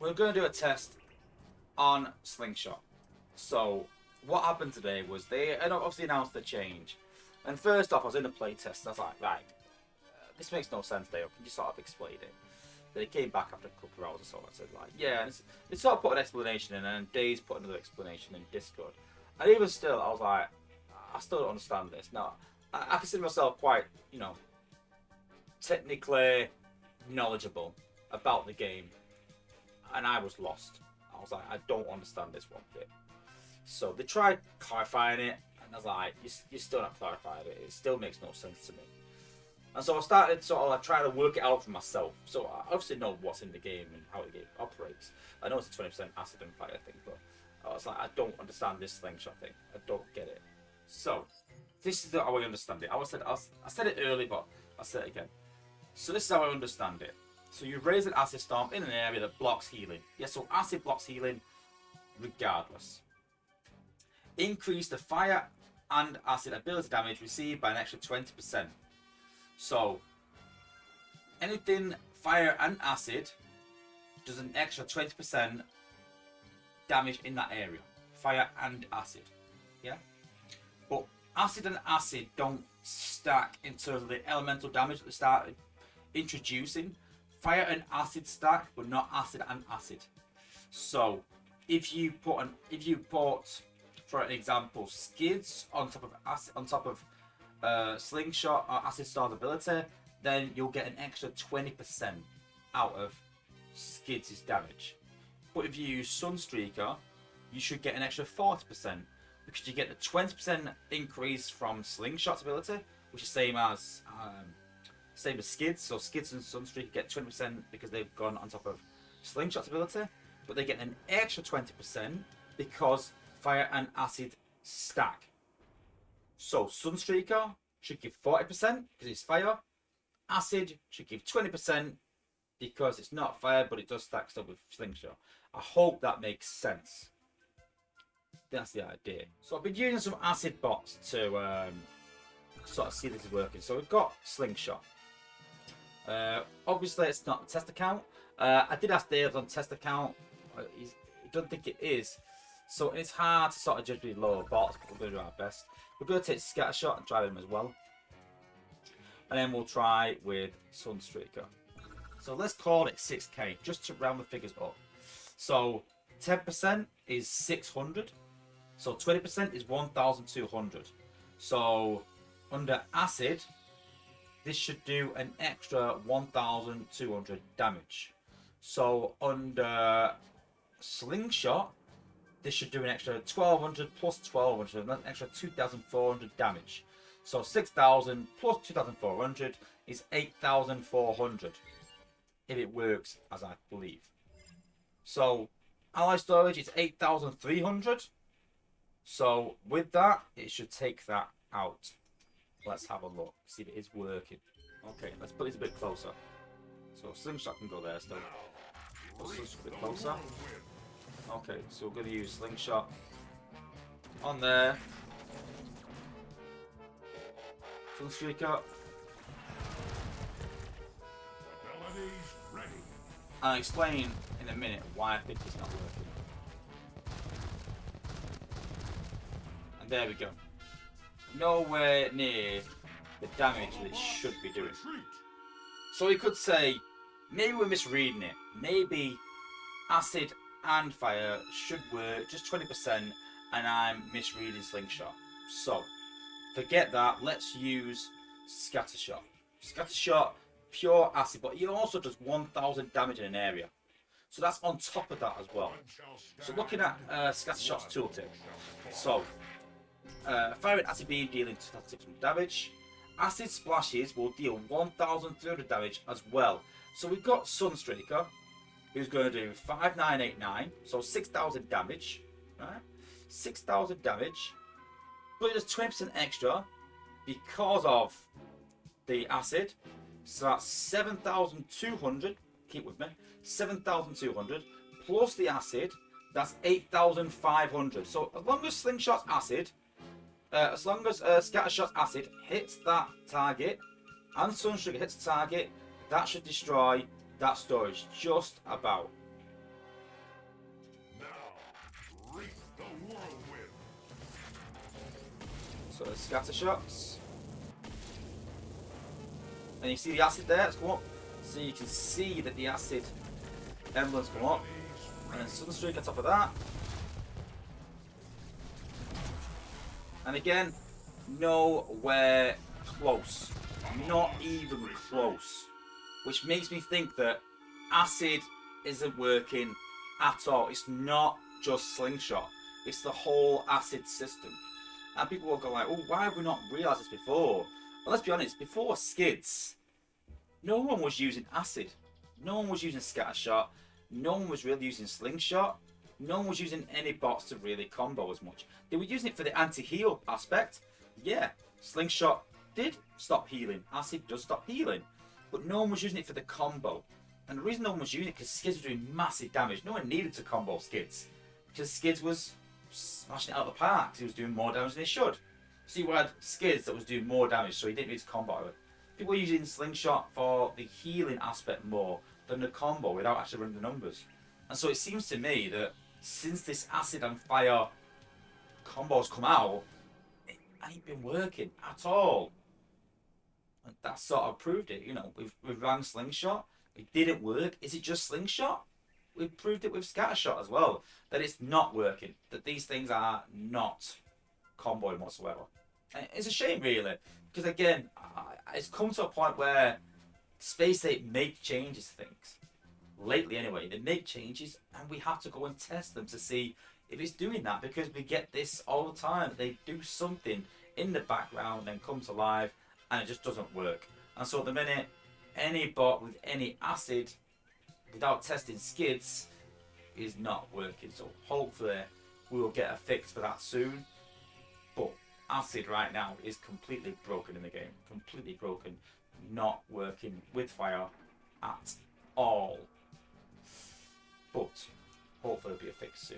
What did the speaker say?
we're going to do a test on slingshot. So what happened today was they obviously announced the change. And first off, I was in a play test. And I was like, right, this makes no sense, Dale. Can you sort of explain it? They came back after a couple of hours or so. I said, like, yeah, and they sort of put an explanation in, and Dave's put another explanation in Discord. And even still, I was like, I still don't understand this. Now, I consider myself quite, you know, technically knowledgeable about the game, and I was lost. I was like, I don't understand this one bit. So they tried clarifying it, and I was like, you're still not clarifying it. It still makes no sense to me. And so I started sort of like trying to work it out for myself. So I obviously know what's in the game and how the game operates. I know it's a 20% acid and fire thing, but I was like, I don't understand this slingshot thing. I don't get it. So this is how I understand it. I said it early, but I'll say it again. So this is how I understand it. So you raise an acid storm in an area that blocks healing. Yeah, so acid blocks healing regardless. Increase the fire and acid ability damage received by an extra 20%. So anything fire and acid does an extra 20% damage in that area. Fire and acid. Yeah? But acid and acid don't stack in terms of the elemental damage that they started introducing. Fire and acid stack, but not acid and acid. So if you put for example skids on top of acid, on top of slingshot or acid star's ability, then you'll get an extra 20% out of skids' damage. But if you use Sunstreaker, you should get an extra 40% because you get the 20% increase from slingshot's ability, which is same as skids. So skids and Sunstreaker get 20% because they've gone on top of slingshot's ability, but they get an extra 20% because fire and acid stack. So Sunstreaker should give 40% because it's fire. Acid should give 20% because it's not fire, but it does stack stuff with slingshot. I hope that makes sense. That's the idea. So I've been using some acid bots to sort of see this is working. So we've got slingshot. Obviously it's not a test account. I did ask Dave on test account. He doesn't think it is. So it's hard to sort of judge with lower bots, but we're going to do our best. We're going to take Scattershot and try them as well. And then we'll try with Sunstreaker. So let's call it 6k, just to round the figures up. So 10% is 600. So 20% is 1,200. So under acid, this should do an extra 1,200 damage. So under slingshot, this should do an extra 1,200 plus 1,200, an extra 2,400 damage. So 6,000 plus 2,400 is 8,400 if it works as I believe. So ally storage is 8,300. So with that, it should take that out. Let's have a look, see if it is working. Okay, let's put this a bit closer. So slingshot can go there still. Put slingshot a bit closer. Okay, so we're going to use slingshot on there. Sunstreaker. I'll explain in a minute why I think it's not working. And there we go. Nowhere near the damage that it should be doing. So we could say, maybe we're misreading it. Maybe acid and fire should work just 20% and I'm misreading slingshot. So forget that, let's use Scattershot. Scattershot, pure acid, but he also does 1,000 damage in an area. So that's on top of that as well. So looking at Scattershot's tooltip. So fire and acid beam dealing 2,600 damage. Acid splashes will deal 1,300 damage as well. So we've got Sunstreaker, who's going to do 5,989, so 6,000 damage, right? 6,000 damage, but it does 20% extra because of the acid. So that's 7,200. Keep with me. 7,200 plus the acid. That's 8,500. So as long as Slingshot's acid, as long as Scattershot's acid hits that target, and Sunstreaker hits the target, that should destroy that storage just about. So the scatter shots. And you see the acid there, it's come up. So you can see that the acid emblems come up. And then Sunstreaker on top of that. And again, nowhere close. Not even close. Which makes me think that acid isn't working at all. It's not just slingshot. It's the whole acid system. And people will go like, oh, why have we not realised this before? Well, let's be honest, before skids, no one was using acid. No one was using scattershot. No one was really using slingshot. No one was using any bots to really combo as much. They were using it for the anti-heal aspect. Yeah, slingshot did stop healing. Acid does stop healing. But no one was using it for the combo. And the reason no one was using it because skids were doing massive damage. No one needed to combo skids. Because skids was smashing it out of the park. He was doing more damage than he should. So you had skids that was doing more damage, so he didn't need to combo it. People were using slingshot for the healing aspect more than the combo without actually running the numbers. And so it seems to me that since this acid and fire combos come out, it ain't been working at all. And that sort of proved it. You know, we've ran slingshot, it didn't work. Is it just slingshot? We've proved it with scattershot as well, that it's not working, that these things are not comboing whatsoever. And it's a shame, really, because again, it's come to a point where spaceape make changes to things. Lately, anyway, they make changes, and we have to go and test them to see if it's doing that, because we get this all the time. They do something in the background and come to life, and it just doesn't work. And so at the minute, any bot with any acid without testing skids is not working. So hopefully we will get a fix for that soon. But acid right now is completely broken in the game. Completely broken. Not working with fire at all. But hopefully there'll be a fix soon.